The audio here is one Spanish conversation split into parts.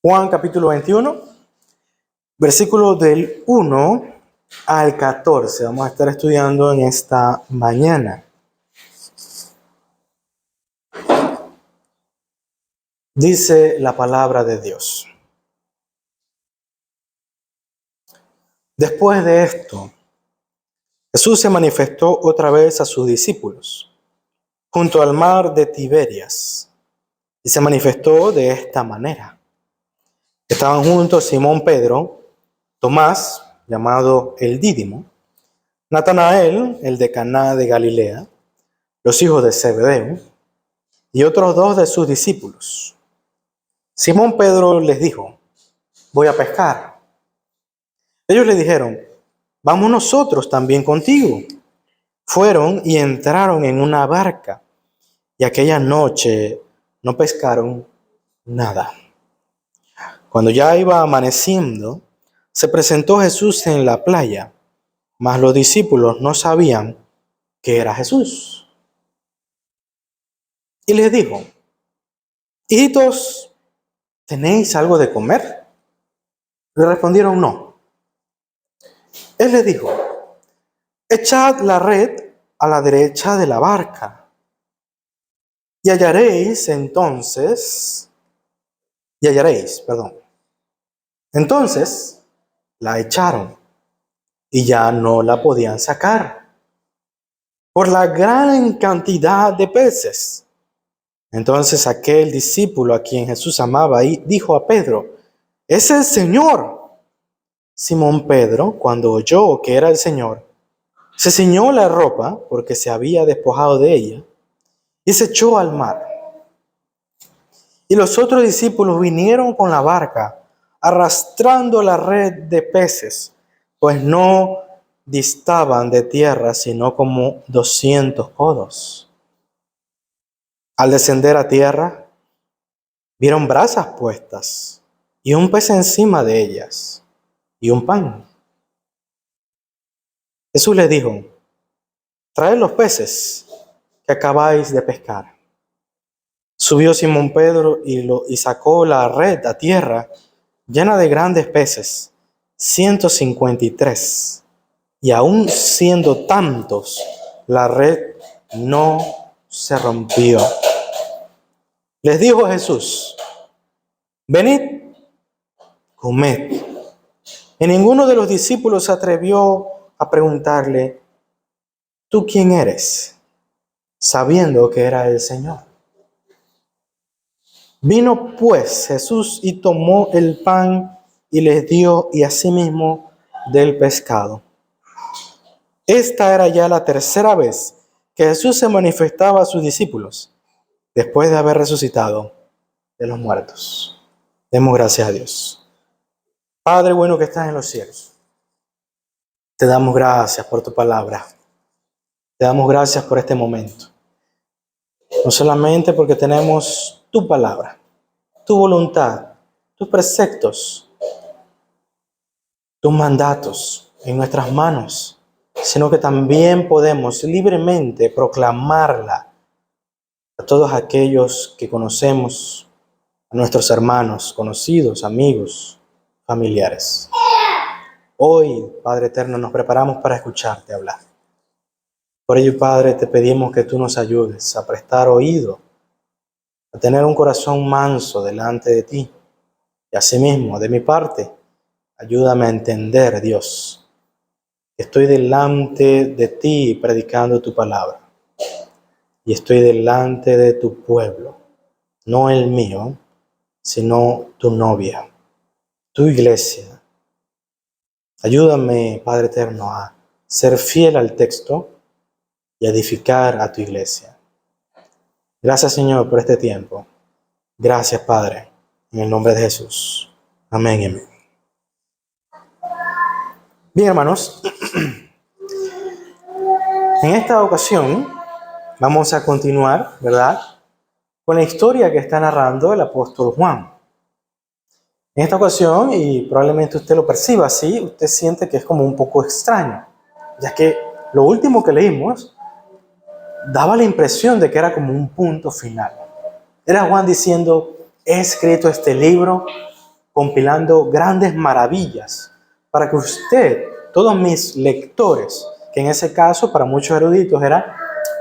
Juan capítulo 21, versículos del 1 al 14. Vamos a estar estudiando en esta mañana. Dice la palabra de Dios. Después de esto, Jesús se manifestó otra vez a sus discípulos, junto al mar de Tiberias, y se manifestó de esta manera. Estaban juntos Simón Pedro, Tomás, llamado el Dídimo, Natanael, el de Caná de Galilea, los hijos de Zebedeo, y otros dos de sus discípulos. Simón Pedro les dijo: voy a pescar. Ellos le dijeron: vamos nosotros también contigo. Fueron y entraron en una barca, y aquella noche no pescaron nada. Cuando ya iba amaneciendo, se presentó Jesús en la playa, mas los discípulos no sabían que era Jesús. Y les dijo: hijitos, ¿tenéis algo de comer? Le respondieron: no. Él les dijo: echad la red a la derecha de la barca, y hallaréis. Entonces la echaron, y ya no la podían sacar, por la gran cantidad de peces. Entonces aquel discípulo a quien Jesús amaba dijo a Pedro: ¡es el Señor! Simón Pedro, cuando oyó que era el Señor, se ciñó la ropa, porque se había despojado de ella, y se echó al mar. Y los otros discípulos vinieron con la barca, arrastrando la red de peces, pues no distaban de tierra sino como 200 codos. Al descender a tierra, vieron brasas puestas, y un pez encima de ellas, y un pan. Jesús les dijo: traed los peces que acabáis de pescar. Subió Simón Pedro y sacó la red a tierra, llena de grandes peces, 153. Y aun siendo tantos, la red no se rompió. Les dijo Jesús: venid, comed. Y ninguno de los discípulos se atrevió a preguntarle: ¿tú quién eres?, sabiendo que era el Señor. Vino pues Jesús y tomó el pan y les dio, y asimismo del pescado. Esta era ya la tercera vez que Jesús se manifestaba a sus discípulos, después de haber resucitado de los muertos. Demos gracias a Dios. Padre bueno que estás en los cielos, te damos gracias por tu palabra. Te damos gracias por este momento. No solamente porque tenemos tu palabra, tu voluntad, tus preceptos, tus mandatos en nuestras manos, sino que también podemos libremente proclamarla a todos aquellos que conocemos, a nuestros hermanos, conocidos, amigos, familiares. Hoy, Padre eterno, nos preparamos para escucharte hablar. Por ello, Padre, te pedimos que tú nos ayudes a prestar oído, a tener un corazón manso delante de ti. Y asimismo, de mi parte, ayúdame a entender, Dios, que estoy delante de ti predicando tu palabra. Y estoy delante de tu pueblo, no el mío, sino tu novia, tu iglesia. Ayúdame, Padre eterno, a ser fiel al texto y edificar a tu iglesia. Gracias, Señor, por este tiempo. Gracias, Padre, en el nombre de Jesús. Amén y amén. Bien, hermanos, en esta ocasión vamos a continuar, ¿verdad?, con la historia que está narrando el apóstol Juan. En esta ocasión, y probablemente usted lo perciba así, usted siente que es como un poco extraño, ya que lo último que leímos daba la impresión de que era como un punto final. Era Juan diciendo: he escrito este libro compilando grandes maravillas para que usted, todos mis lectores, que en ese caso para muchos eruditos era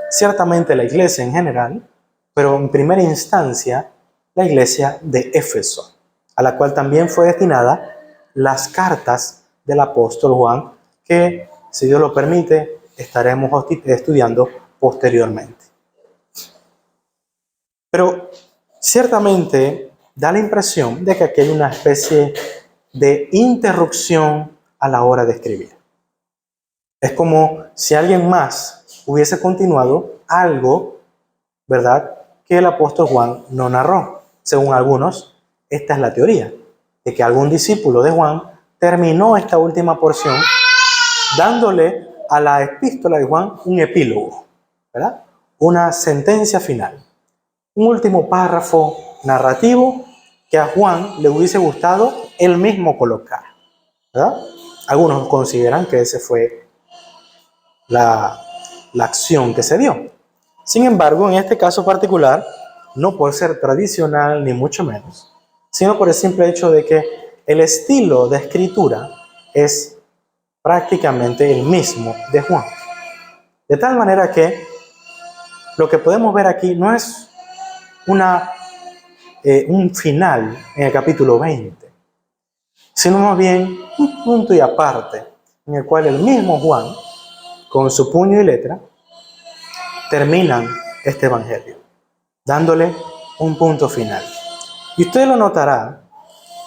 ciertamente la iglesia en general, pero en primera instancia la iglesia de Éfeso, a la cual también fue destinada las cartas del apóstol Juan, que, si Dios lo permite, estaremos estudiando posteriormente. Pero ciertamente da la impresión de que aquí hay una especie de interrupción a la hora de escribir. Es como si alguien más hubiese continuado algo, ¿verdad?, que el apóstol Juan no narró. Según algunos, esta es la teoría, de que algún discípulo de Juan terminó esta última porción dándole a la epístola de Juan un epílogo, ¿verdad?, una sentencia final, un último párrafo narrativo que a Juan le hubiese gustado él mismo colocar, ¿verdad? Algunos consideran que esa fue la acción que se dio. Sin embargo, en este caso particular, no por ser tradicional ni mucho menos, sino por el simple hecho de que el estilo de escritura es prácticamente el mismo de Juan. De tal manera que lo que podemos ver aquí no es un final en el capítulo 20, sino más bien un punto y aparte, en el cual el mismo Juan, con su puño y letra, terminan este evangelio, dándole un punto final. Y usted lo notará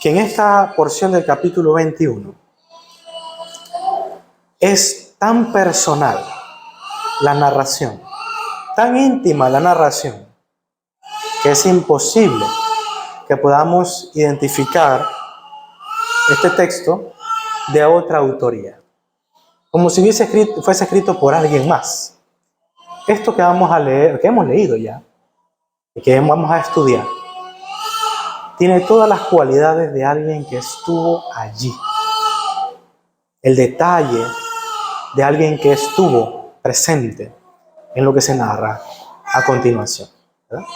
que en esta porción del capítulo 21 es tan personal la narración, tan íntima la narración, que es imposible que podamos identificar este texto de otra autoría, como si fuese escrito por alguien más. Esto que vamos a leer, que hemos leído ya, y que vamos a estudiar, tiene todas las cualidades de alguien que estuvo allí. El detalle de alguien que estuvo presente en lo que se narra a continuación, ¿verdad?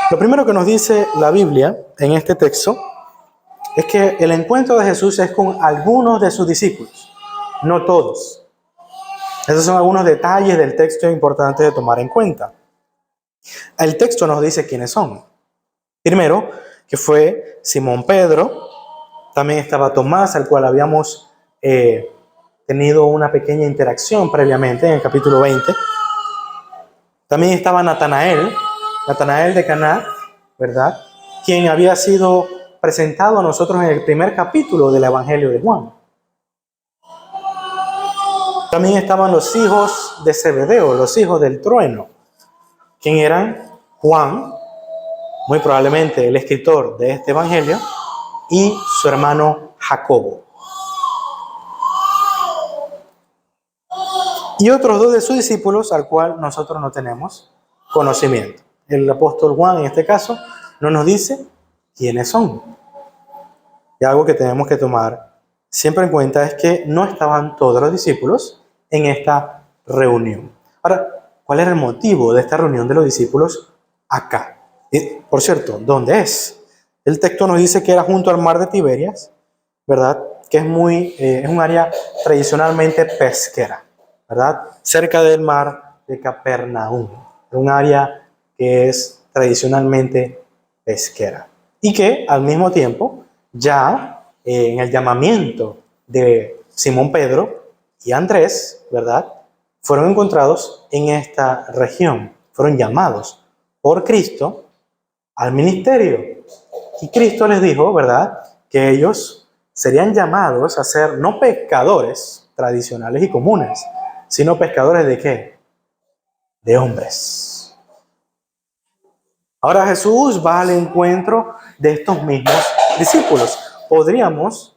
Lo primero que nos dice la Biblia en este texto es que el encuentro de Jesús es con algunos de sus discípulos, no todos. Esos son algunos detalles del texto importantes de tomar en cuenta. El texto nos dice quiénes son. Primero, que fue Simón Pedro, también estaba Tomás, al cual habíamos tenido una pequeña interacción previamente en el capítulo 20. También estaba Natanael de Caná, ¿verdad?, quien había sido presentado a nosotros en el primer capítulo del Evangelio de Juan. También estaban los hijos de Zebedeo, los hijos del trueno, quien eran Juan, muy probablemente el escritor de este Evangelio, y su hermano Jacobo. Y otros dos de sus discípulos al cual nosotros no tenemos conocimiento. El apóstol Juan, en este caso, no nos dice quiénes son. Y algo que tenemos que tomar siempre en cuenta es que no estaban todos los discípulos en esta reunión. Ahora, ¿cuál era el motivo de esta reunión de los discípulos acá? Y, por cierto, ¿dónde es? El texto nos dice que era junto al mar de Tiberias, ¿verdad?, que es un área tradicionalmente pesquera, ¿verdad?, cerca del mar de Capernaum, un área que es tradicionalmente pesquera y que al mismo tiempo ya en el llamamiento de Simón Pedro y Andrés, ¿verdad?, fueron encontrados en esta región, fueron llamados por Cristo al ministerio. Y Cristo les dijo, ¿verdad?, que ellos serían llamados a ser no pescadores tradicionales y comunes, sino pescadores ¿de qué? De hombres. Ahora Jesús va al encuentro de estos mismos discípulos. Podríamos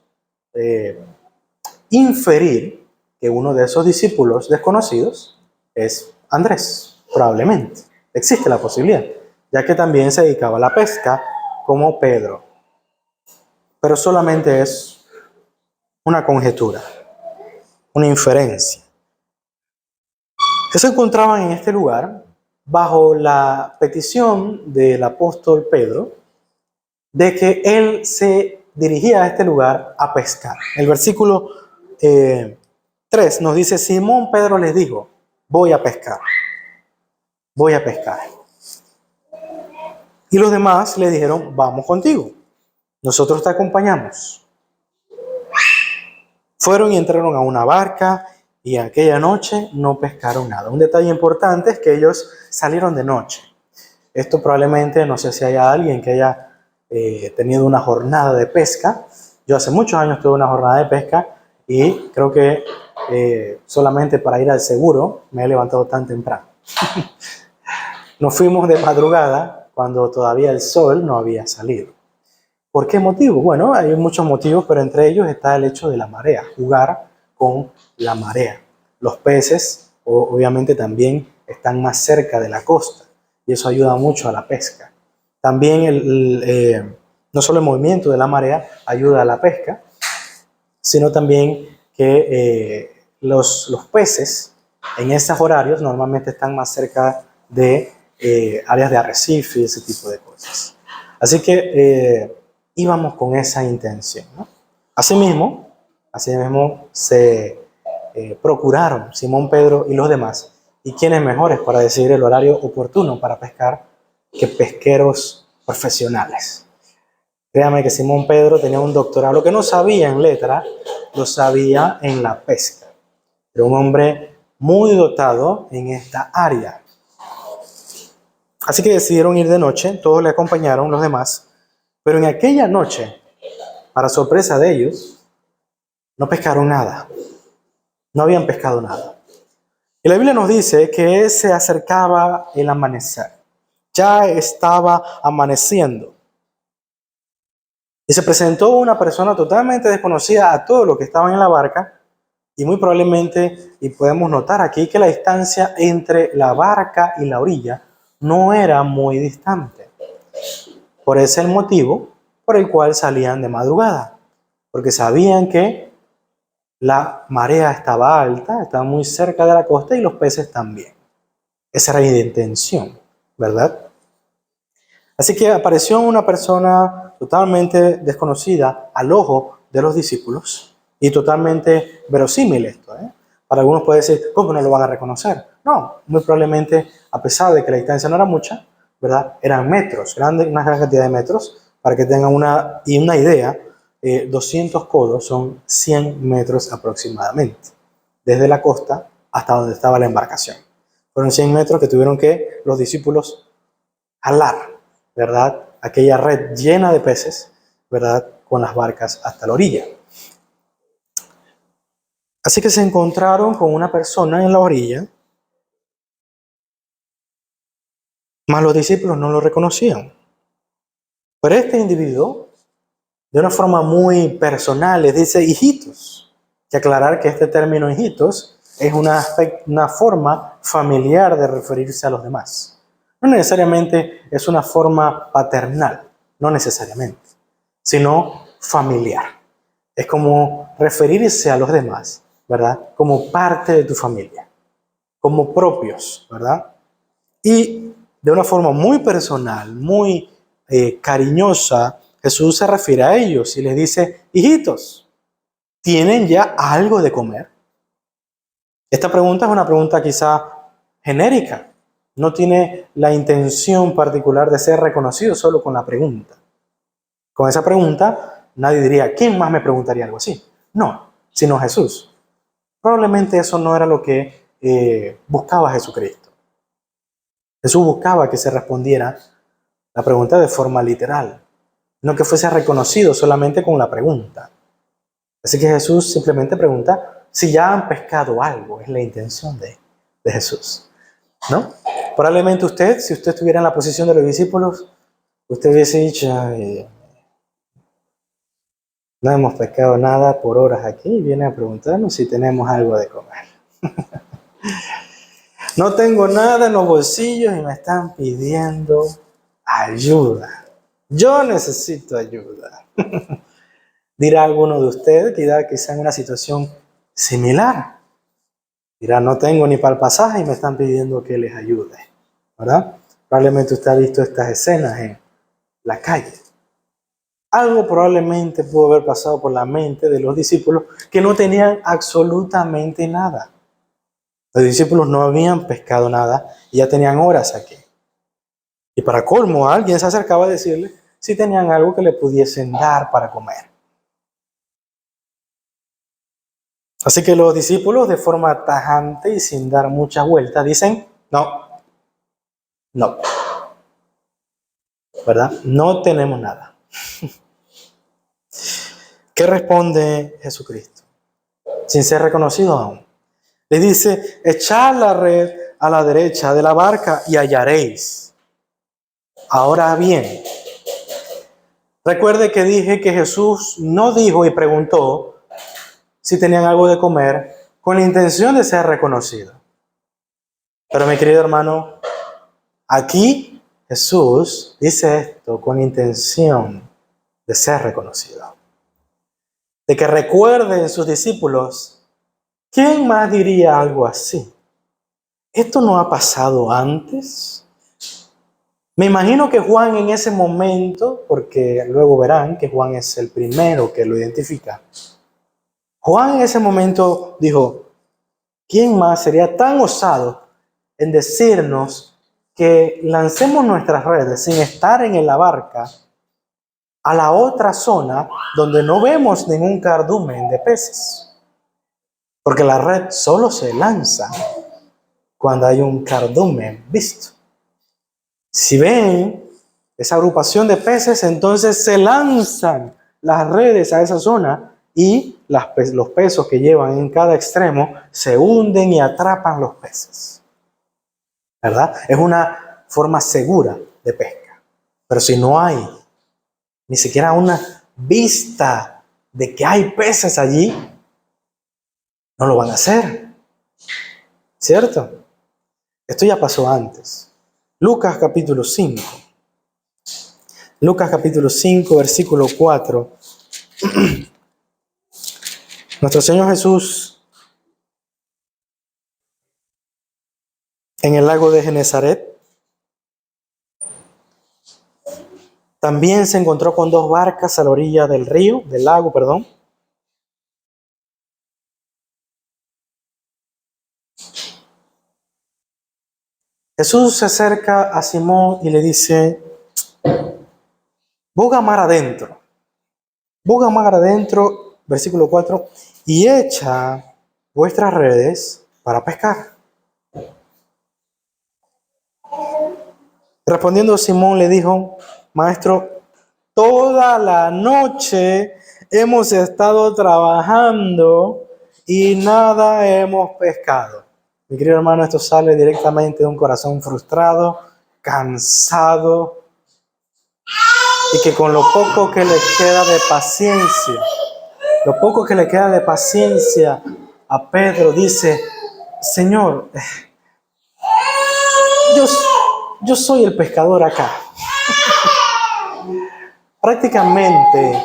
inferir que uno de esos discípulos desconocidos es Andrés, probablemente. Existe la posibilidad, ya que también se dedicaba a la pesca como Pedro. Pero solamente es una conjetura, una inferencia. Que se encontraban en este lugar bajo la petición del apóstol Pedro de que él se dirigía a este lugar a pescar. El versículo 3 nos dice, Simón Pedro les dijo, voy a pescar, voy a pescar. Y los demás le dijeron, vamos contigo, nosotros te acompañamos. Fueron y entraron a una barca y aquella noche no pescaron nada. Un detalle importante es que ellos salieron de noche. Esto probablemente, no sé si haya alguien que haya tenido una jornada de pesca. Yo hace muchos años tuve una jornada de pesca y creo que solamente para ir al seguro me he levantado tan temprano. Nos fuimos de madrugada cuando todavía el sol no había salido. ¿Por qué motivo? Bueno, hay muchos motivos, pero entre ellos está el hecho de la marea, jugar con la marea. Los peces, obviamente, también están más cerca de la costa y eso ayuda mucho a la pesca. También no solo el movimiento de la marea ayuda a la pesca, sino también que los peces en esos horarios normalmente están más cerca de áreas de arrecife y ese tipo de cosas. Así que íbamos con esa intención, ¿no? Asimismo se procuraron Simón, Pedro y los demás. ¿Y quiénes mejores para decidir el horario oportuno para pescar que pesqueros profesionales? Créame que Simón Pedro tenía un doctorado. Lo que no sabía en letra, lo sabía en la pesca. Era un hombre muy dotado en esta área. Así que decidieron ir de noche, todos le acompañaron, los demás. Pero en aquella noche, para sorpresa de ellos, no pescaron nada. No habían pescado nada. Y la Biblia nos dice que se acercaba el amanecer. Ya estaba amaneciendo. Y se presentó una persona totalmente desconocida a todos los que estaban en la barca. Y muy probablemente, y podemos notar aquí, que la distancia entre la barca y la orilla no era muy distante. Por ese el motivo por el cual salían de madrugada. Porque sabían que la marea estaba alta, estaba muy cerca de la costa y los peces también. Esa era la intención, ¿verdad? Así que apareció una persona totalmente desconocida al ojo de los discípulos y totalmente verosímil esto, ¿eh? Para algunos puede decir, ¿cómo no lo van a reconocer? No, muy probablemente, a pesar de que la distancia no era mucha, ¿verdad? Eran metros, una gran cantidad de metros, para que tengan una idea, 200 codos son 100 metros aproximadamente, desde la costa hasta donde estaba la embarcación. Fueron 100 metros que tuvieron que los discípulos jalar, ¿verdad? Aquella red llena de peces, ¿verdad? Con las barcas hasta la orilla. Así que se encontraron con una persona en la orilla, mas los discípulos no lo reconocían. Pero este individuo, de una forma muy personal, les dice hijitos. Que aclarar que este término hijitos es una forma familiar de referirse a los demás. No necesariamente es una forma paternal, no necesariamente, sino familiar. Es como referirse a los demás, ¿verdad? Como parte de tu familia, como propios, ¿verdad? Y de una forma muy personal, muy cariñosa, Jesús se refiere a ellos y les dice, hijitos, ¿tienen ya algo de comer? Esta pregunta es una pregunta quizá genérica. No tiene la intención particular de ser reconocido solo con la pregunta. Con esa pregunta, nadie diría, ¿quién más me preguntaría algo así? No, sino Jesús. Probablemente eso no era lo que buscaba Jesucristo. Jesús buscaba que se respondiera la pregunta de forma literal, no que fuese reconocido solamente con la pregunta. Así que Jesús simplemente pregunta si ya han pescado algo, es la intención de Jesús, ¿no? Probablemente usted, si usted estuviera en la posición de los discípulos, usted hubiese dicho, no hemos pescado nada por horas aquí y viene a preguntarnos si tenemos algo de comer. No tengo nada en los bolsillos y me están pidiendo ayuda. Yo necesito ayuda. Dirá alguno de ustedes que quizá en una situación similar. Dirá, no tengo ni para el pasaje y me están pidiendo que les ayude, ¿verdad? Probablemente usted ha visto estas escenas en la calle. Algo probablemente pudo haber pasado por la mente de los discípulos que no tenían absolutamente nada. Los discípulos no habían pescado nada y ya tenían horas aquí. Y para colmo, alguien se acercaba a decirle si tenían algo que le pudiesen dar para comer. Así que los discípulos, de forma tajante y sin dar muchas vueltas, dicen, no, no, ¿verdad? No tenemos nada. ¿Qué responde Jesucristo? Sin ser reconocido aún. Le dice, echad la red a la derecha de la barca y hallaréis. Ahora bien, recuerde que dije que Jesús no dijo y preguntó si tenían algo de comer con la intención de ser reconocido. Pero mi querido hermano, aquí Jesús dice esto con intención de ser reconocido. De que recuerden sus discípulos, ¿quién más diría algo así? ¿Esto no ha pasado antes? Me imagino que Juan en ese momento, porque luego verán que Juan es el primero que lo identifica. Juan en ese momento dijo, ¿quién más sería tan osado en decirnos que lancemos nuestras redes sin estar en la barca a la otra zona donde no vemos ningún cardumen de peces? Porque la red solo se lanza cuando hay un cardumen visto. Si ven esa agrupación de peces, entonces se lanzan las redes a esa zona y los pesos que llevan en cada extremo se hunden y atrapan los peces. ¿Verdad? Es una forma segura de pesca. Pero si no hay ni siquiera una vista de que hay peces allí, no lo van a hacer. ¿Cierto? Esto ya pasó antes. Lucas capítulo 5. Lucas capítulo 5, versículo 4. Nuestro Señor Jesús en el lago de Genezaret también se encontró con dos barcas a la orilla del lago. Jesús se acerca a Simón y le dice, boga mar adentro, versículo 4, y echa vuestras redes para pescar. Respondiendo Simón le dijo, maestro, toda la noche hemos estado trabajando y nada hemos pescado. Mi querido hermano, esto sale directamente de un corazón frustrado, cansado, y que con lo poco que le queda de paciencia, a Pedro dice, Señor, yo soy el pescador acá. Prácticamente,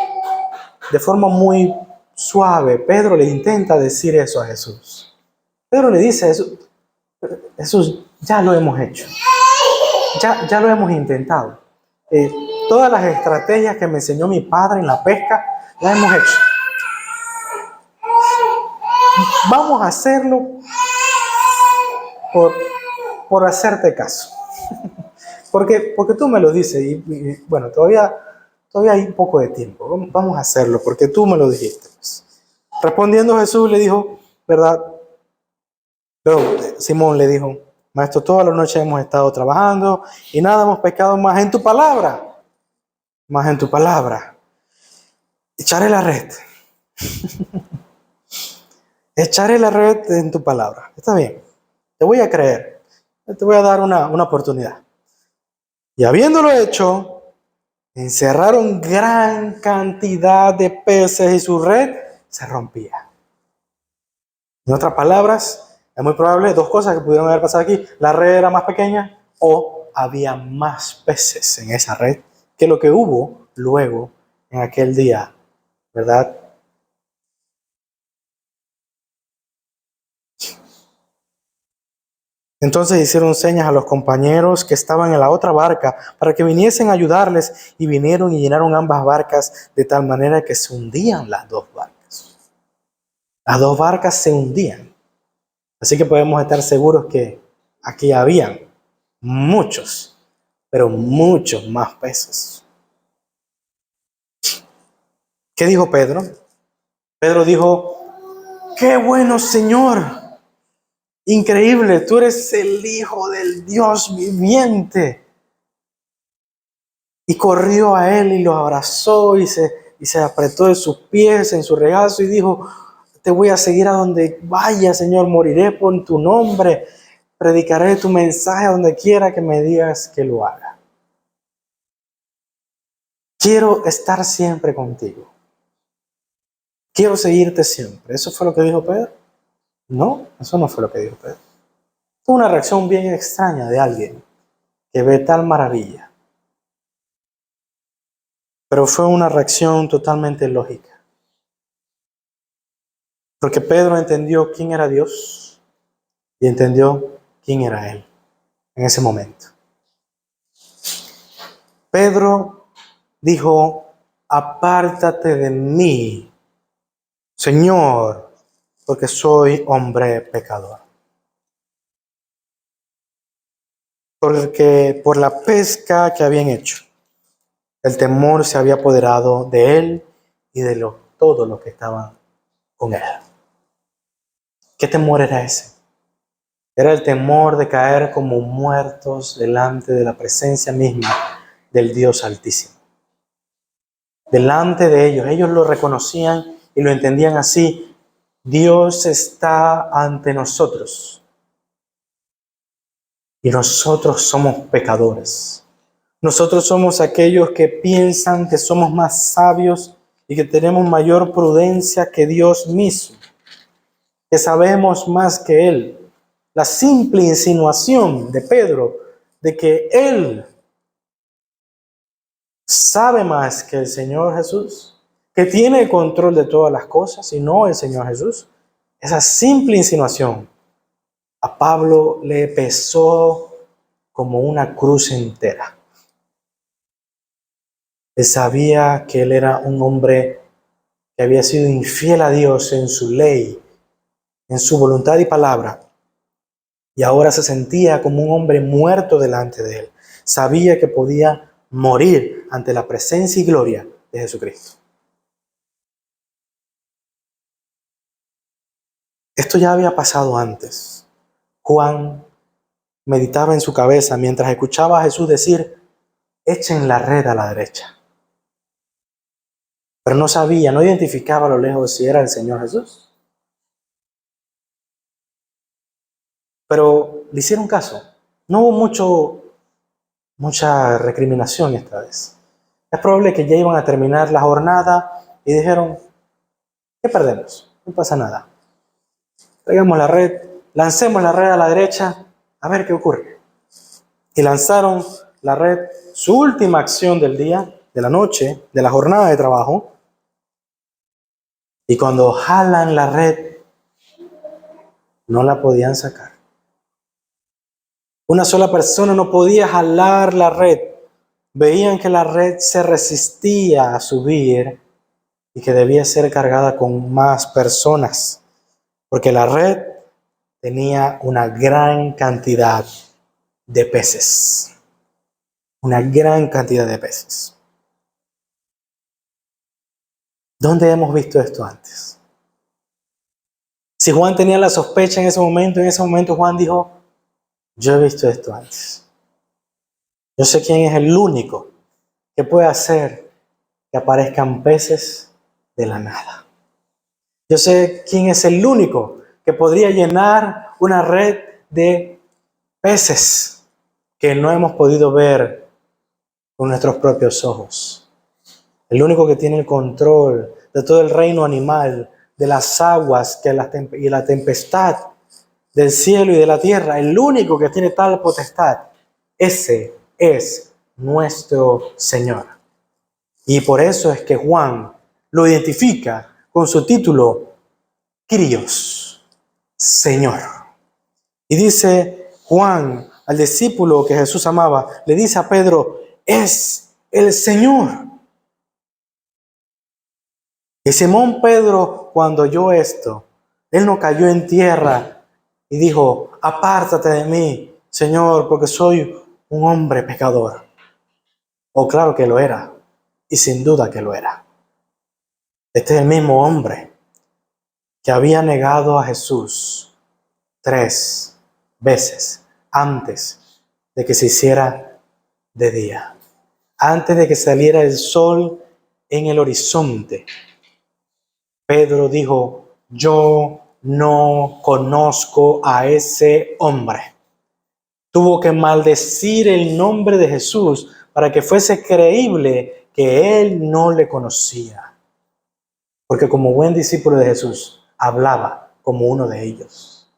de forma muy suave, Pedro le intenta decir eso a Jesús. Pedro le dice, Jesús, ya lo hemos hecho. Ya lo hemos intentado. Todas las estrategias que me enseñó mi padre en la pesca, las hemos hecho. Vamos a hacerlo por hacerte caso. Porque tú me lo dices y bueno, todavía hay un poco de tiempo. Vamos a hacerlo porque tú me lo dijiste. Respondiendo Jesús le dijo, ¿verdad? Pero Simón le dijo, maestro, toda la noche hemos estado trabajando y nada hemos pescado más en tu palabra. Más en tu palabra. Echaré la red. Echaré la red en tu palabra. Está bien. Te voy a creer. Te voy a dar una oportunidad. Y habiéndolo hecho, encerraron gran cantidad de peces y su red se rompía. En otras palabras, es muy probable dos cosas que pudieron haber pasado aquí. La red era más pequeña o había más peces en esa red que lo que hubo luego en aquel día, ¿verdad? Entonces hicieron señas a los compañeros que estaban en la otra barca para que viniesen a ayudarles, y vinieron y llenaron ambas barcas de tal manera que se hundían las dos barcas. Las dos barcas se hundían. Así que podemos estar seguros que aquí habían muchos, pero muchos más peces. ¿Qué dijo Pedro? Pedro dijo: ¡qué bueno, Señor! Increíble, tú eres el Hijo del Dios viviente. Y corrió a él y lo abrazó y se apretó de sus pies en su regazo y dijo: te voy a seguir a donde vaya, Señor, moriré por tu nombre, predicaré tu mensaje a donde quiera que me digas que lo haga. Quiero estar siempre contigo. Quiero seguirte siempre. ¿Eso fue lo que dijo Pedro? No, eso no fue lo que dijo Pedro. Fue una reacción bien extraña de alguien que ve tal maravilla. Pero fue una reacción totalmente lógica. Porque Pedro entendió quién era Dios y entendió quién era él en ese momento. Pedro dijo: apártate de mí, Señor, porque soy hombre pecador. Porque por la pesca que habían hecho, el temor se había apoderado de él y de todos los que estaban con él. ¿Qué temor era ese? Era el temor de caer como muertos delante de la presencia misma del Dios Altísimo. Delante de ellos lo reconocían y lo entendían así: Dios está ante nosotros y nosotros somos pecadores. Nosotros somos aquellos que piensan que somos más sabios y que tenemos mayor prudencia que Dios mismo, que sabemos más que Él. La simple insinuación de Pedro de que Él sabe más que el Señor Jesús, que tiene el control de todas las cosas y no el Señor Jesús, esa simple insinuación a Pablo le pesó como una cruz entera. Él sabía que él era un hombre que había sido infiel a Dios en su ley, en su voluntad y palabra, y ahora se sentía como un hombre muerto delante de él. Sabía que podía morir ante la presencia y gloria de Jesucristo. Esto ya había pasado antes. Juan meditaba en su cabeza mientras escuchaba a Jesús decir: echen la red a la derecha. Pero no sabía, no identificaba a lo lejos si era el Señor Jesús. Pero le hicieron caso. No hubo mucha recriminación esta vez. Es probable que ya iban a terminar la jornada y dijeron: ¿qué perdemos? No pasa nada. Traigamos la red, lancemos la red a la derecha, a ver qué ocurre. Y lanzaron la red, su última acción del día, de la noche, de la jornada de trabajo. Y cuando jalan la red, no la podían sacar. Una sola persona no podía jalar la red. Veían que la red se resistía a subir y que debía ser cargada con más personas, porque la red tenía una gran cantidad de peces. Una gran cantidad de peces. ¿Dónde hemos visto esto antes? Si Juan tenía la sospecha en ese momento Juan dijo: yo he visto esto antes. Yo sé quién es el único que puede hacer que aparezcan peces de la nada. Yo sé quién es el único que podría llenar una red de peces que no hemos podido ver con nuestros propios ojos. El único que tiene el control de todo el reino animal, de las aguas y la tempestad, del cielo y de la tierra, el único que tiene tal potestad, ese es nuestro Señor. Y por eso es que Juan lo identifica con su título Kyrios, Señor. Y dice: Juan, al discípulo que Jesús amaba, le dice a Pedro, es el Señor. Y Simón Pedro, cuando oyó esto, él no cayó en tierra y dijo, apártate de mí, Señor, porque soy un hombre pecador. Oh, claro que lo era, y sin duda que lo era. Este es el mismo hombre que había negado a Jesús 3 veces antes de que se hiciera de día, antes de que saliera el sol en el horizonte. Pedro dijo, yo no conozco a ese hombre. Tuvo que maldecir el nombre de Jesús para que fuese creíble que él no le conocía. Porque como buen discípulo de Jesús, hablaba como uno de ellos.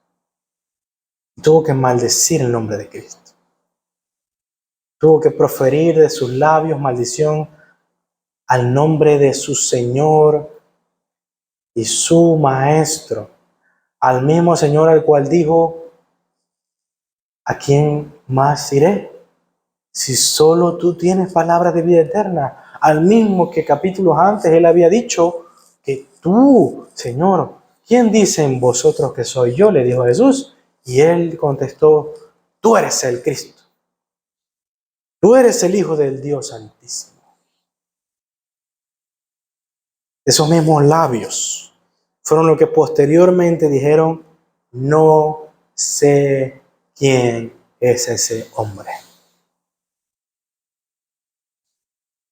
Tuvo que maldecir el nombre de Cristo. Tuvo que proferir de sus labios maldición al nombre de su Señor y su Maestro. Al mismo Señor al cual dijo, ¿a quién más iré? Si solo tú tienes palabras de vida eterna. Al mismo que capítulos antes él había dicho que tú, Señor, ¿quién dicen vosotros que soy yo? Le dijo Jesús. Y él contestó, tú eres el Cristo. Tú eres el Hijo del Dios Altísimo. Esos mismos labios fueron los que posteriormente dijeron, no sé quién es ese hombre.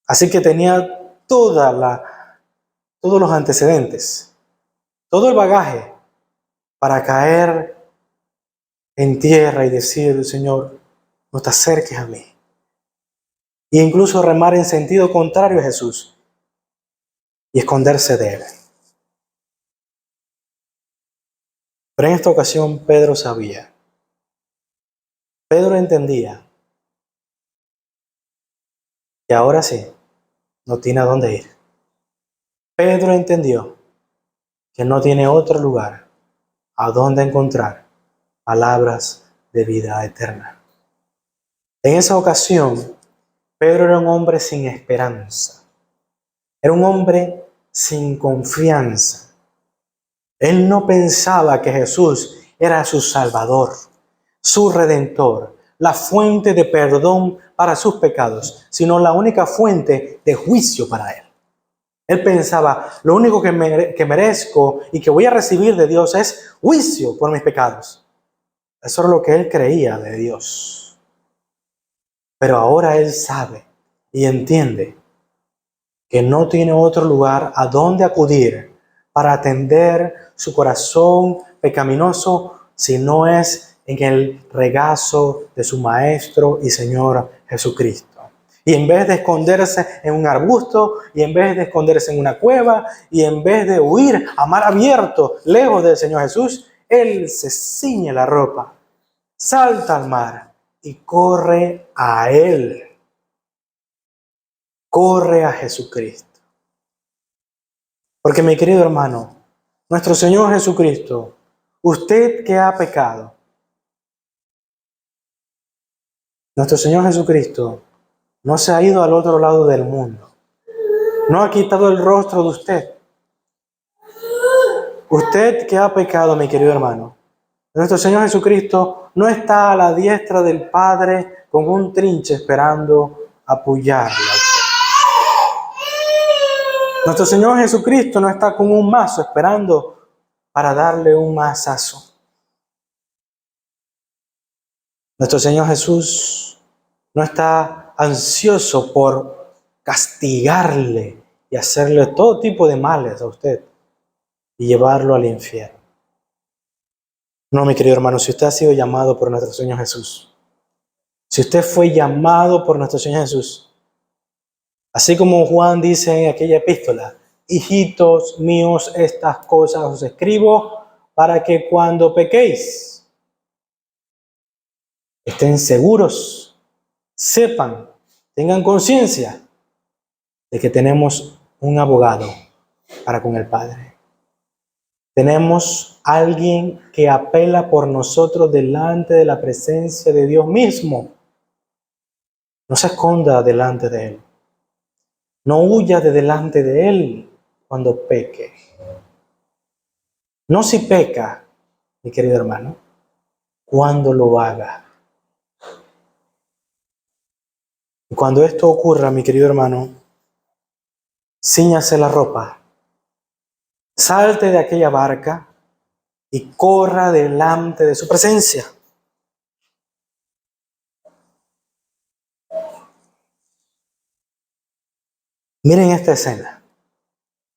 Así que tenía todos los antecedentes, todo el bagaje para caer en tierra y decir, Señor, no te acerques a mí. E incluso remar en sentido contrario a Jesús y esconderse de él. Pero en esta ocasión Pedro sabía. Pedro entendía que ahora sí, no tiene a dónde ir. Pedro entendió que no tiene otro lugar a donde encontrar palabras de vida eterna. En esa ocasión, Pedro era un hombre sin esperanza. Era un hombre sin confianza. Él no pensaba que Jesús era su Salvador, su Redentor, la fuente de perdón para sus pecados, sino la única fuente de juicio para él. Él pensaba, lo único que merezco y que voy a recibir de Dios es juicio por mis pecados. Eso era lo que él creía de Dios. Pero ahora él sabe y entiende que no tiene otro lugar a donde acudir para atender su corazón pecaminoso, si no es en el regazo de su Maestro y Señor Jesucristo. Y en vez de esconderse en un arbusto, y en vez de esconderse en una cueva, y en vez de huir a mar abierto, lejos del Señor Jesús, él se ciñe la ropa, salta al mar y corre a Él. Corre a Jesucristo. Porque mi querido hermano, nuestro Señor Jesucristo, usted que ha pecado, nuestro Señor Jesucristo no se ha ido al otro lado del mundo. No ha quitado el rostro de usted. Usted que ha pecado, mi querido hermano, nuestro Señor Jesucristo no está a la diestra del Padre con un trinche esperando apoyarle a usted. Nuestro Señor Jesucristo no está con un mazo esperando para darle un mazazo. Nuestro Señor Jesús no está ansioso por castigarle y hacerle todo tipo de males a usted y llevarlo al infierno. No, mi querido hermano, si usted ha sido llamado por nuestro Señor Jesús, si usted fue llamado por nuestro Señor Jesús, así como Juan dice en aquella epístola, hijitos míos, estas cosas os escribo para que cuando pequéis, estén seguros, sepan, tengan conciencia de que tenemos un abogado para con el Padre. Tenemos alguien que apela por nosotros delante de la presencia de Dios mismo. No se esconda delante de Él. No huya de delante de Él cuando peque. No si peca, mi querido hermano, cuando lo haga. Y cuando esto ocurra, mi querido hermano, cíñase la ropa, salte de aquella barca y corra delante de su presencia. Miren esta escena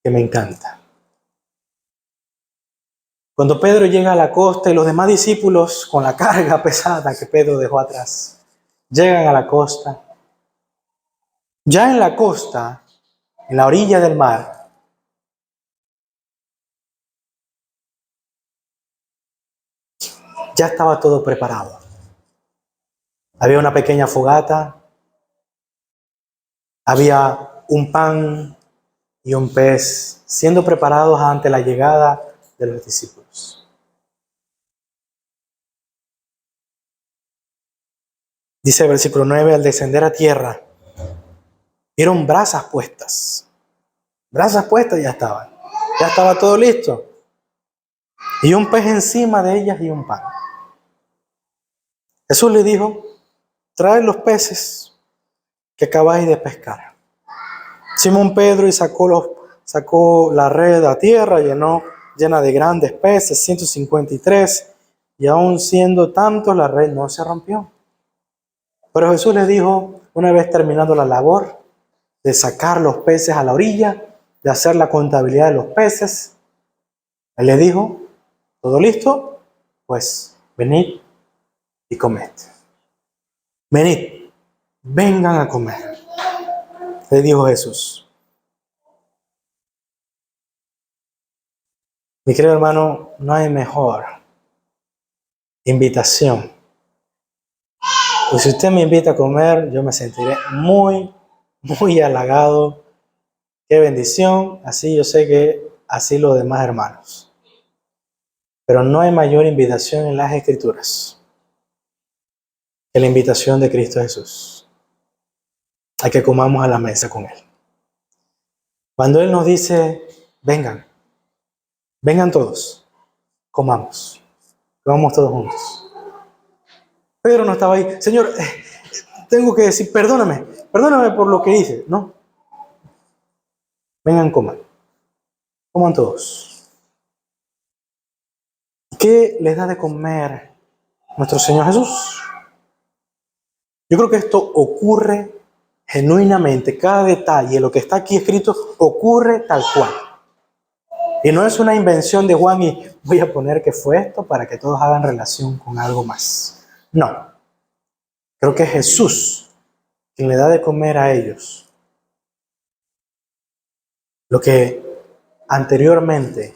que me encanta. Cuando Pedro llega a la costa y los demás discípulos, con la carga pesada que Pedro dejó atrás, llegan a la costa. Ya en la costa, en la orilla del mar, ya estaba todo preparado. Había una pequeña fogata, había un pan y un pez siendo preparados ante la llegada de los discípulos. Dice el versículo 9, al descender a tierra, vieron brasas puestas. Brasas puestas ya estaban. Ya estaba todo listo. Y un pez encima de ellas y un pan. Jesús le dijo, traed los peces que acabáis de pescar. Simón Pedro y sacó la red a tierra, llena de grandes peces, 153, y aun siendo tantos, la red no se rompió. Pero Jesús le dijo, una vez terminando la labor de sacar los peces a la orilla, de hacer la contabilidad de los peces, Él le dijo, ¿todo listo? Pues venid y comed. Venid, vengan a comer, le dijo Jesús. Mi querido hermano, no hay mejor invitación. Pues si usted me invita a comer, yo me sentiré muy, muy halagado. Qué bendición. Así yo sé que así los demás hermanos. Pero no hay mayor invitación en las Escrituras que la invitación de Cristo Jesús a que comamos a la mesa con Él. Cuando Él nos dice, vengan todos, comamos todos juntos. Pedro no estaba ahí, Señor, tengo que decir, perdóname por lo que hice. No, vengan, coman todos. ¿Qué les da de comer nuestro Señor Jesús? Yo creo que esto ocurre genuinamente, cada detalle, lo que está aquí escrito, ocurre tal cual. Y no es una invención de Juan y voy a poner que fue esto para que todos hagan relación con algo más. No. Creo que es Jesús quien le da de comer a ellos lo que anteriormente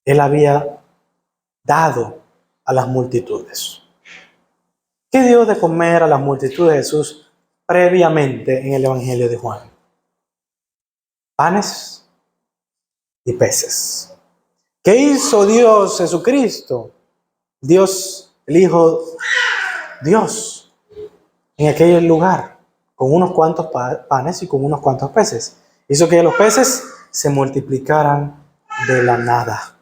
Él había dado a las multitudes. ¿Qué dio de comer a las multitudes Jesús previamente en el Evangelio de Juan? Panes y peces. ¿Qué hizo Dios Jesucristo? Dios, el Hijo, Dios, en aquel lugar, con unos cuantos panes y con unos cuantos peces. Hizo que los peces se multiplicaran de la nada.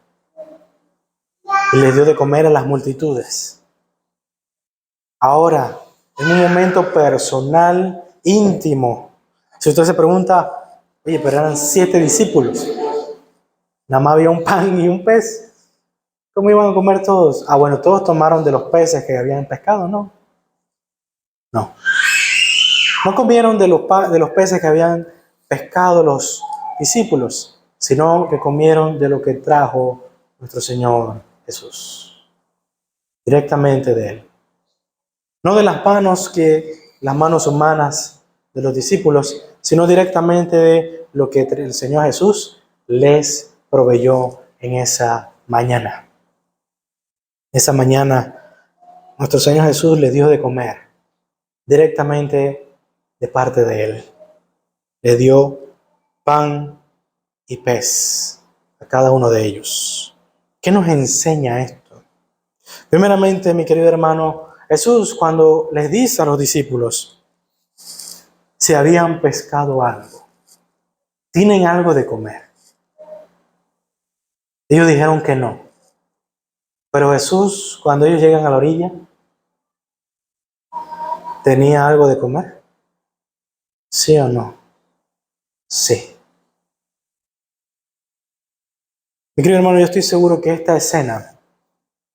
Y les dio de comer a las multitudes. Ahora, en un momento personal, íntimo, si usted se pregunta, oye, pero eran 7 discípulos, nada más había un pan y un pez, ¿cómo iban a comer todos? Ah, bueno, todos tomaron de los peces que habían pescado, ¿no? No. No comieron de los peces que habían pescado los discípulos, sino que comieron de lo que trajo nuestro Señor Jesús, directamente de Él. No de las manos humanas de los discípulos, sino directamente de lo que el Señor Jesús les proveyó en esa mañana. Esa mañana, nuestro Señor Jesús les dio de comer directamente de parte de Él. Le dio pan y pez. a cada uno de ellos. ¿Qué nos enseña esto? Primeramente, mi querido hermano, Jesús cuando les dice a los discípulos si habían pescado algo, ¿tienen algo de comer? Ellos dijeron que no. Pero Jesús, cuando ellos llegan a la orilla, ¿tenía algo de comer? ¿Sí o no? Sí. Mi querido hermano, yo estoy seguro que esta escena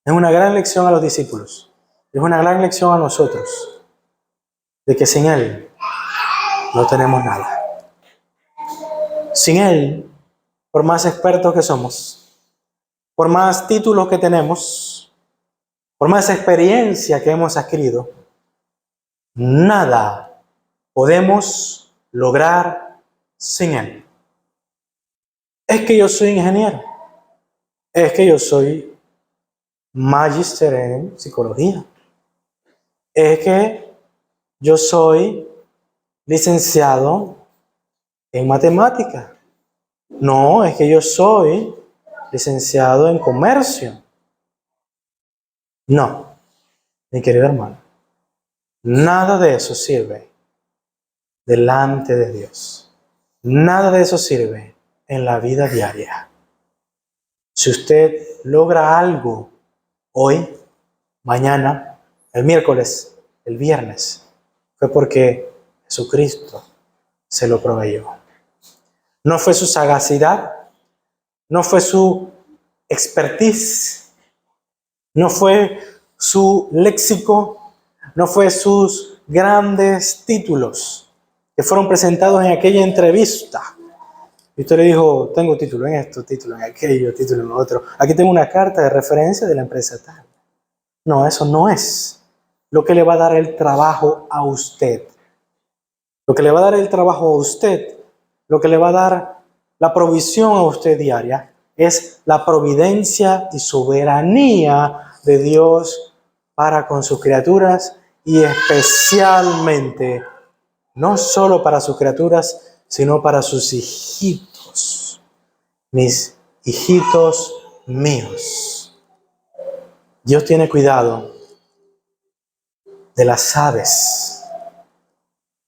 es una gran lección a los discípulos. Es una gran lección a nosotros. De que sin Él no tenemos nada. Sin Él, por más expertos que somos, por más títulos que tenemos, por más experiencia que hemos adquirido, nada podemos lograr sin Él. Es que yo soy ingeniero. Es que yo soy magíster en psicología. Es que yo soy licenciado en matemática. No, es que yo soy licenciado en comercio. No, mi querido hermano, nada de eso sirve delante de Dios. Nada de eso sirve en la vida diaria. Si usted logra algo hoy, mañana, el miércoles, el viernes, fue porque Jesucristo se lo proveyó. No fue su sagacidad, no fue su expertise, no fue su léxico, no fue sus grandes títulos que fueron presentados en aquella entrevista. Y usted le dijo, tengo título en esto, título en aquello, título en lo otro. Aquí tengo una carta de referencia de la empresa tal. No, eso no es lo que le va a dar el trabajo a usted. Lo que le va a dar el trabajo a usted, lo que le va a dar la provisión a usted diaria, es la providencia y soberanía de Dios para con sus criaturas y especialmente, no solo para sus criaturas, sino para sus hijitos, mis hijitos míos. Dios tiene cuidado de las aves,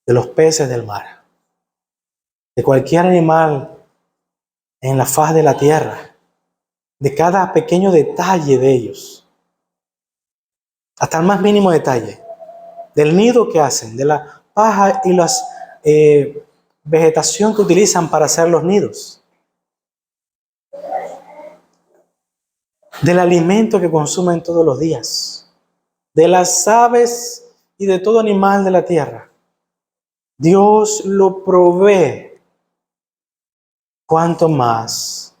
de los peces del mar, de cualquier animal en la faz de la tierra, de cada pequeño detalle de ellos, hasta el más mínimo detalle, del nido que hacen, de la paja y la vegetación que utilizan para hacer los nidos, del alimento que consumen todos los días, de las aves y de todo animal de la tierra. Dios lo provee. ¿Cuánto más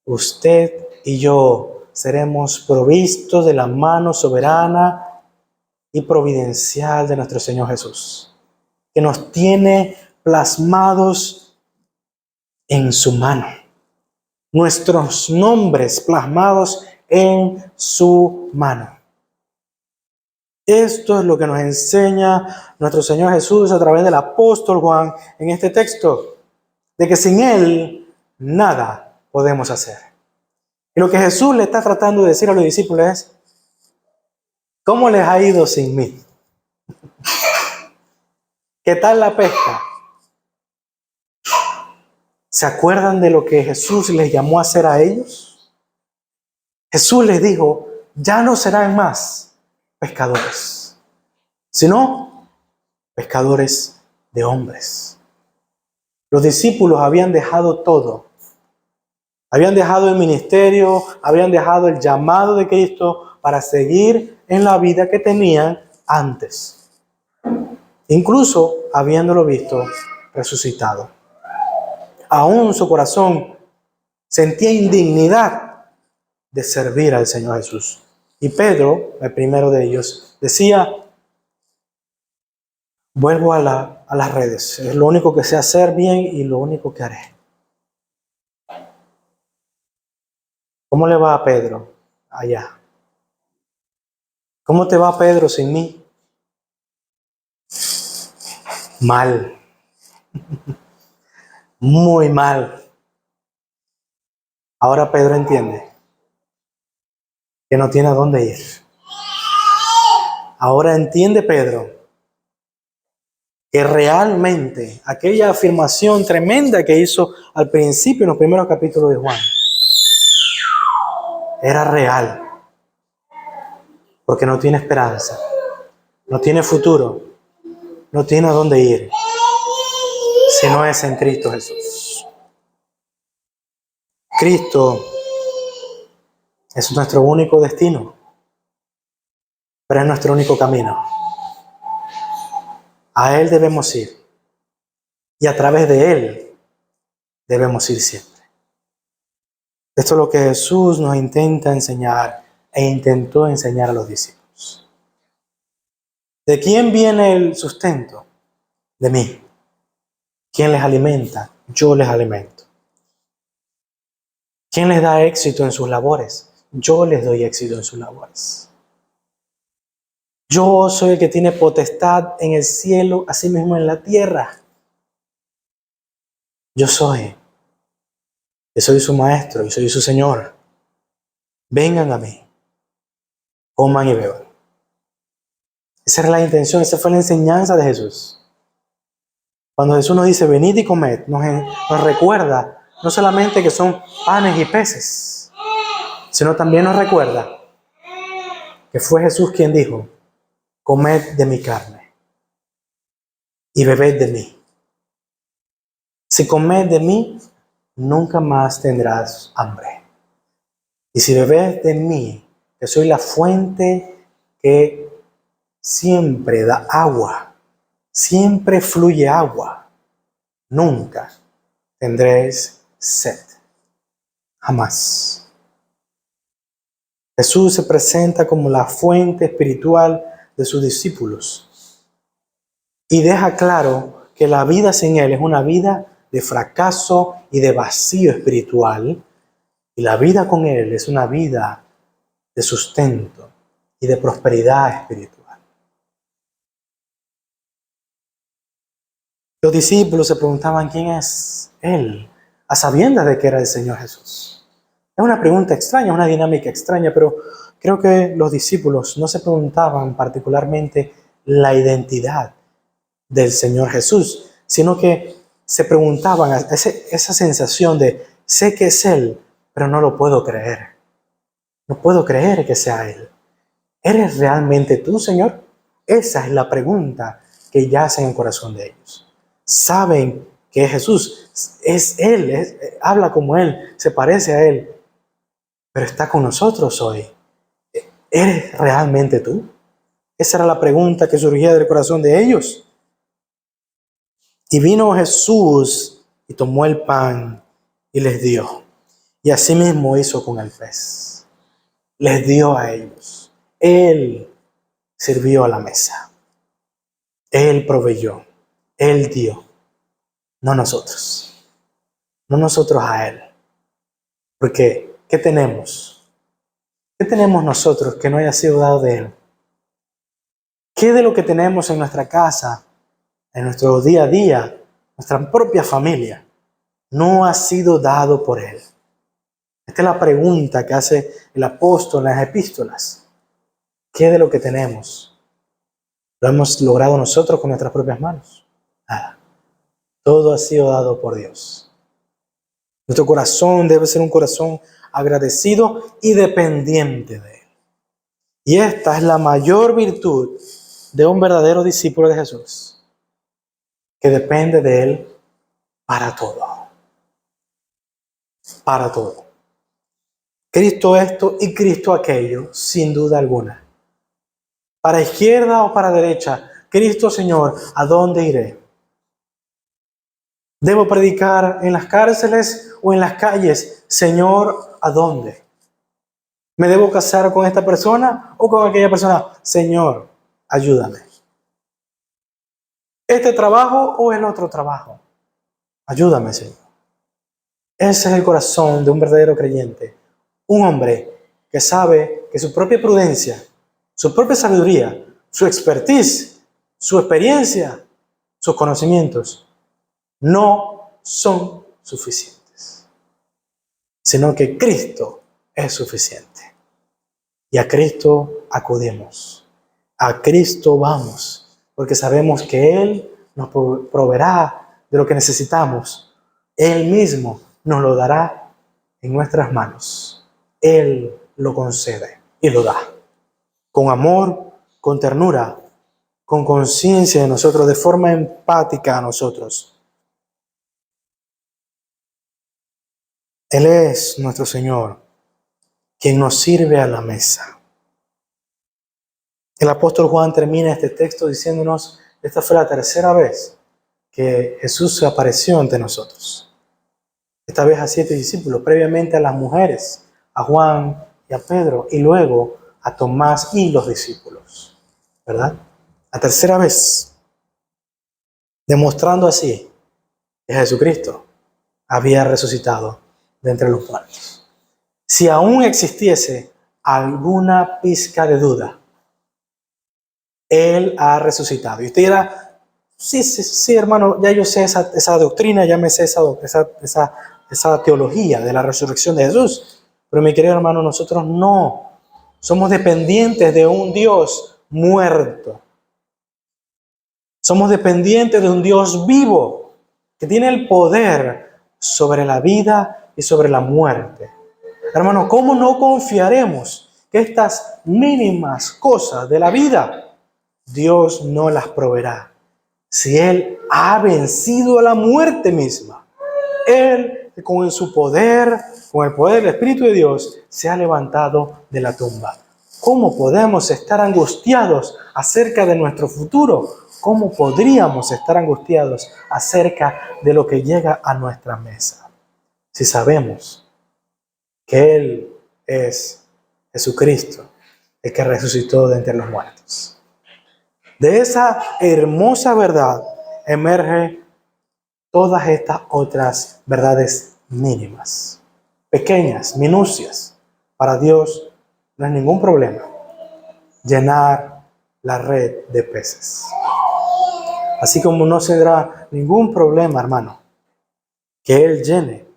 usted y yo seremos provistos de la mano soberana y providencial de nuestro Señor Jesús, que nos tiene plasmados en su mano, nuestros nombres plasmados en su mano? Esto es lo que nos enseña nuestro Señor Jesús a través del apóstol Juan en este texto, de que sin Él nada podemos hacer. Y lo que Jesús le está tratando de decir a los discípulos es, ¿cómo les ha ido sin mí? ¿Qué tal la pesca? ¿Se acuerdan de lo que Jesús les llamó a hacer a ellos? Jesús les dijo, ya no serán más pescadores, sino pescadores de hombres. Los discípulos habían dejado todo. Habían dejado el ministerio, habían dejado el llamado de Cristo para seguir en la vida que tenían antes, incluso habiéndolo visto resucitado. Aún su corazón sentía indignidad de servir al Señor Jesús. Y Pedro, el primero de ellos, decía, vuelvo a las redes, es lo único que sé hacer bien y lo único que haré. ¿Cómo le va a Pedro allá? ¿Cómo te va, Pedro, sin mí? Mal. Muy mal. Ahora Pedro entiende que no tiene a dónde ir. Ahora entiende Pedro que realmente aquella afirmación tremenda que hizo al principio en los primeros capítulos de Juan era real, porque no tiene esperanza, no tiene futuro, no tiene a dónde ir, si no es en Cristo Jesús. Cristo es nuestro único destino, pero es nuestro único camino. A Él debemos ir, y a través de Él debemos ir siempre. Esto es lo que Jesús nos intenta enseñar e intentó enseñar a los discípulos. ¿De quién viene el sustento? De mí. ¿Quién les alimenta? Yo les alimento. ¿Quién les da éxito en sus labores? Yo les doy éxito en sus labores. Yo soy el que tiene potestad en el cielo, así mismo en la tierra. Yo soy su maestro, yo soy su Señor. Vengan a mí, coman y beban. Esa era la intención, esa fue la enseñanza de Jesús. Cuando Jesús nos dice, venid y comed, nos recuerda no solamente que son panes y peces, sino también nos recuerda que fue Jesús quien dijo, comed de mi carne y bebed de mí. Si comed de mí, nunca más tendrás hambre. Y si bebes de mí, que soy la fuente que siempre da agua, siempre fluye agua, nunca tendréis sed. Jamás. Jesús se presenta como la fuente espiritual de sus discípulos y deja claro que la vida sin Él es una vida de fracaso y de vacío espiritual, y la vida con Él es una vida de sustento y de prosperidad espiritual. Los discípulos se preguntaban quién es Él, a sabiendas de que era el Señor Jesús. Es una pregunta extraña, una dinámica extraña, pero creo que los discípulos no se preguntaban particularmente la identidad del Señor Jesús, sino que se preguntaban esa sensación de sé que es Él, pero no lo puedo creer. No puedo creer que sea Él. ¿Eres realmente tú, Señor? Esa es la pregunta que yace en el corazón de ellos. Saben que es Jesús, es Él, habla como Él, se parece a Él, pero está con nosotros hoy. ¿Eres realmente tú? Esa era la pregunta que surgía del corazón de ellos. Y vino Jesús y tomó el pan y les dio. Y así mismo hizo con el pez. Les dio a ellos. Él sirvió a la mesa. Él proveyó. Él dio. No nosotros. No nosotros a Él. Porque, ¿qué tenemos? ¿Qué tenemos nosotros que no haya sido dado de Él? ¿Qué de lo que tenemos en nuestra casa, en nuestro día a día, nuestra propia familia, no ha sido dado por Él? Esta es la pregunta que hace el apóstol en las epístolas. ¿Qué de lo que tenemos lo hemos logrado nosotros con nuestras propias manos? Nada. Todo ha sido dado por Dios. Nuestro corazón debe ser un corazón agradecido y dependiente de Él. Y esta es la mayor virtud de un verdadero discípulo de Jesús, que depende de Él para todo. Para todo. Cristo esto y Cristo aquello, sin duda alguna. Para izquierda o para derecha, Cristo Señor, ¿a dónde iré? ¿Debo predicar en las cárceles o en las calles? Señor, ¿a dónde? ¿Me debo casar con esta persona o con aquella persona? Señor, ayúdame. ¿Este trabajo o el otro trabajo? Ayúdame, Señor. Ese es el corazón de un verdadero creyente. Un hombre que sabe que su propia prudencia, su propia sabiduría, su expertise, su experiencia, sus conocimientos no son suficientes. sino que Cristo es suficiente. Y a Cristo acudimos. A Cristo vamos, porque sabemos que Él nos proveerá de lo que necesitamos. Él mismo nos lo dará en nuestras manos. Él lo concede y lo da. Con amor, con ternura, con conciencia de nosotros, de forma empática a nosotros. Él es nuestro Señor, quien nos sirve a la mesa. El apóstol Juan termina este texto diciéndonos, esta fue la tercera vez que Jesús se apareció ante nosotros. Esta vez a 7 discípulos, previamente a las mujeres, a Juan y a Pedro, y luego a Tomás y los discípulos. ¿Verdad? La tercera vez, demostrando así que Jesucristo había resucitado de entre los muertos. Si aún existiese alguna pizca de duda, Él ha resucitado. Y usted dirá, sí, hermano, ya yo sé esa doctrina, ya me sé esa teología de la resurrección de Jesús. Pero mi querido hermano, nosotros no somos dependientes de un Dios muerto. Somos dependientes de un Dios vivo que tiene el poder sobre la vida y sobre la muerte. Hermano, ¿cómo no confiaremos que estas mínimas cosas de la vida Dios no las proveerá? Si Él ha vencido a la muerte misma, Él con su poder, con el poder del Espíritu de Dios, se ha levantado de la tumba. ¿Cómo podemos estar angustiados acerca de nuestro futuro? ¿Cómo podríamos estar angustiados acerca de lo que llega a nuestra mesa? Si sabemos que Él es Jesucristo, el que resucitó de entre los muertos. De esa hermosa verdad emerge todas estas otras verdades mínimas, pequeñas, minucias. Para Dios no es ningún problema llenar la red de peces. Así como no será ningún problema, hermano, que Él llene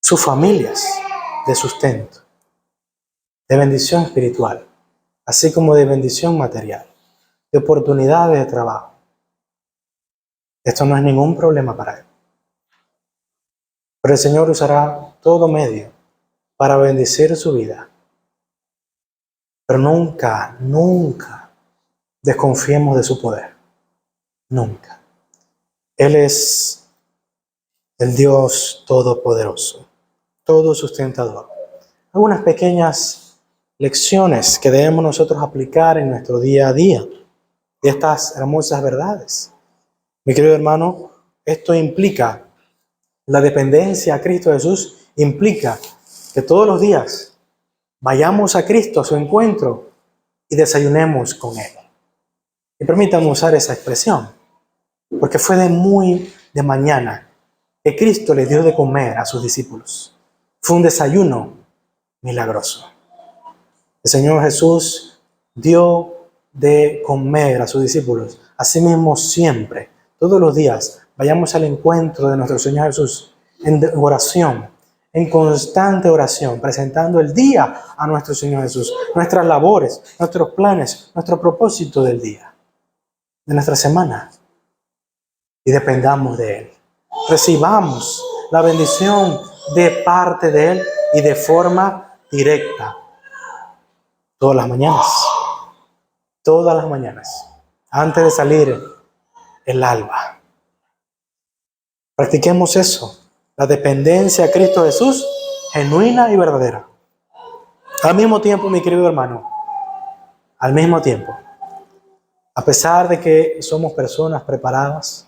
sus familias de sustento, de bendición espiritual, así como de bendición material, de oportunidades de trabajo. Esto no es ningún problema para Él. Pero el Señor usará todo medio para bendecir su vida. Pero nunca desconfiemos de su poder. Nunca. Él es el Dios todopoderoso, todo sustentador. Algunas pequeñas lecciones que debemos nosotros aplicar en nuestro día a día de estas hermosas verdades. Mi querido hermano, esto implica la dependencia a Cristo Jesús, implica que todos los días vayamos a Cristo a su encuentro y desayunemos con Él. Y permítanme usar esa expresión, porque fue de mañana que Cristo le dio de comer a sus discípulos. Fue un desayuno milagroso. El Señor Jesús dio de comer a sus discípulos. Asimismo, siempre, todos los días, vayamos al encuentro de nuestro Señor Jesús en oración, en constante oración, presentando el día a nuestro Señor Jesús, nuestras labores, nuestros planes, nuestro propósito del día, de nuestra semana. Y dependamos de Él. Recibamos la bendición de parte de Él y de forma directa. Todas las mañanas, antes de salir el alba. Practiquemos eso, la dependencia a Cristo Jesús, genuina y verdadera. Al mismo tiempo, mi querido hermano, al mismo tiempo, a pesar de que somos personas preparadas,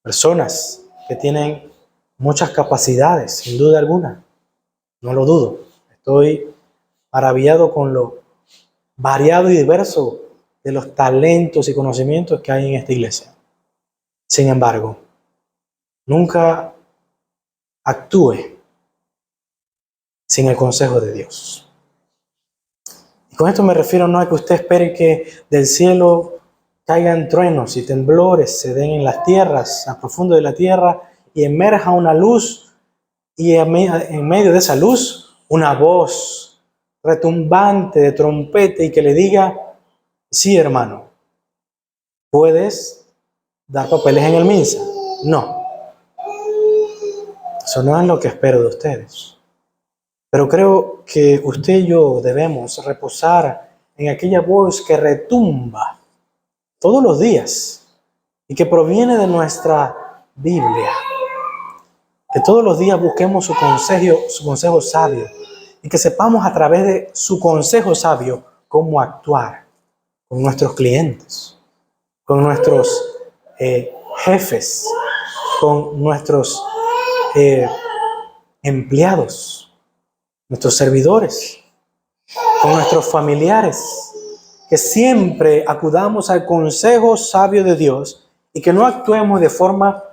personas que tienen muchas capacidades, sin duda alguna, no lo dudo, estoy maravillado con lo variado y diverso de los talentos y conocimientos que hay en esta iglesia. Sin embargo, nunca actúe sin el consejo de Dios. Y con esto me refiero no a que usted espere que del cielo caigan truenos y temblores, se den en las tierras, a profundo de la tierra, y emerja una luz y en medio de esa luz, una voz retumbante de trompeta y que le diga: sí, hermano, ¿puedes dar papeles en el MINSA? No, eso no es lo que espero de ustedes. Pero creo que usted y yo debemos reposar en aquella voz que retumba todos los días y que proviene de nuestra Biblia. Que todos los días busquemos su consejo sabio y que sepamos a través de su consejo sabio cómo actuar con nuestros clientes, con nuestros jefes, con nuestros empleados, nuestros servidores, con nuestros familiares. Que siempre acudamos al consejo sabio de Dios y que no actuemos de forma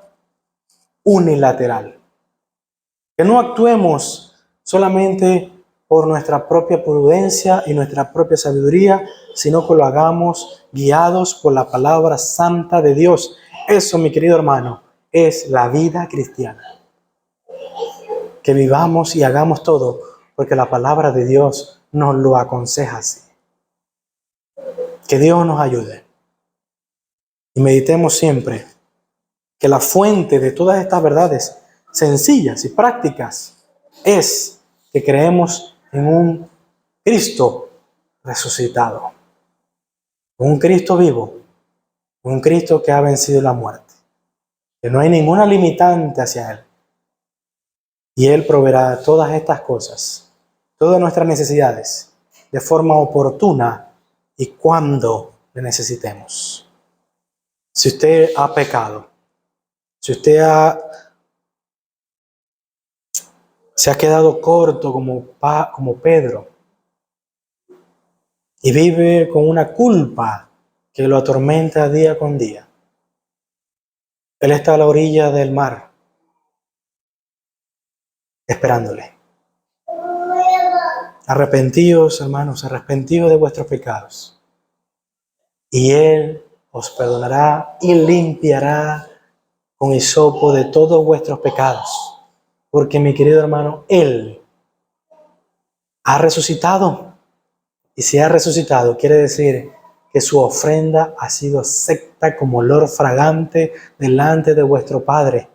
unilateral. Que no actuemos solamente por nuestra propia prudencia y nuestra propia sabiduría, sino que lo hagamos guiados por la palabra santa de Dios. Eso, mi querido hermano, es la vida cristiana. Que vivamos y hagamos todo porque la palabra de Dios nos lo aconseja así. Que Dios nos ayude. Y meditemos siempre que la fuente de todas estas verdades sencillas y prácticas es que creemos en un Cristo resucitado, un Cristo vivo, un Cristo que ha vencido la muerte, que no hay ninguna limitante hacia Él. Y Él proveerá todas estas cosas, todas nuestras necesidades, de forma oportuna y cuando le necesitemos. Si usted ha pecado, si usted se ha quedado corto como Pedro y vive con una culpa que lo atormenta día con día, Él está a la orilla del mar esperándole. Arrepentíos, hermanos, arrepentíos de vuestros pecados y Él os perdonará y limpiará con hisopo de todos vuestros pecados. Porque, mi querido hermano, Él ha resucitado. Y si ha resucitado, quiere decir que su ofrenda ha sido acepta como olor fragante delante de vuestro Padre.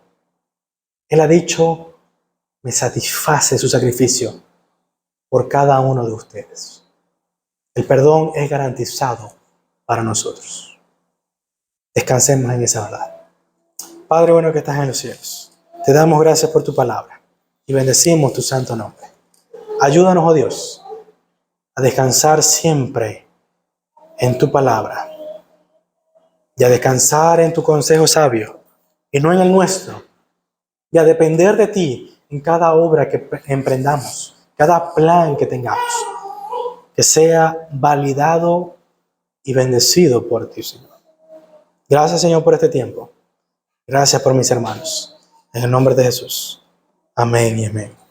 Él ha dicho: me satisface su sacrificio por cada uno de ustedes. El perdón es garantizado para nosotros. Descansemos en esa verdad. Padre bueno que estás en los cielos, te damos gracias por tu palabra y bendecimos tu santo nombre. Ayúdanos, oh Dios, a descansar siempre en tu palabra y a descansar en tu consejo sabio y no en el nuestro, y a depender de ti en cada obra que emprendamos, cada plan que tengamos, que sea validado y bendecido por ti, Señor. Gracias, Señor, por este tiempo. Gracias por mis hermanos. En el nombre de Jesús. Amén y amén.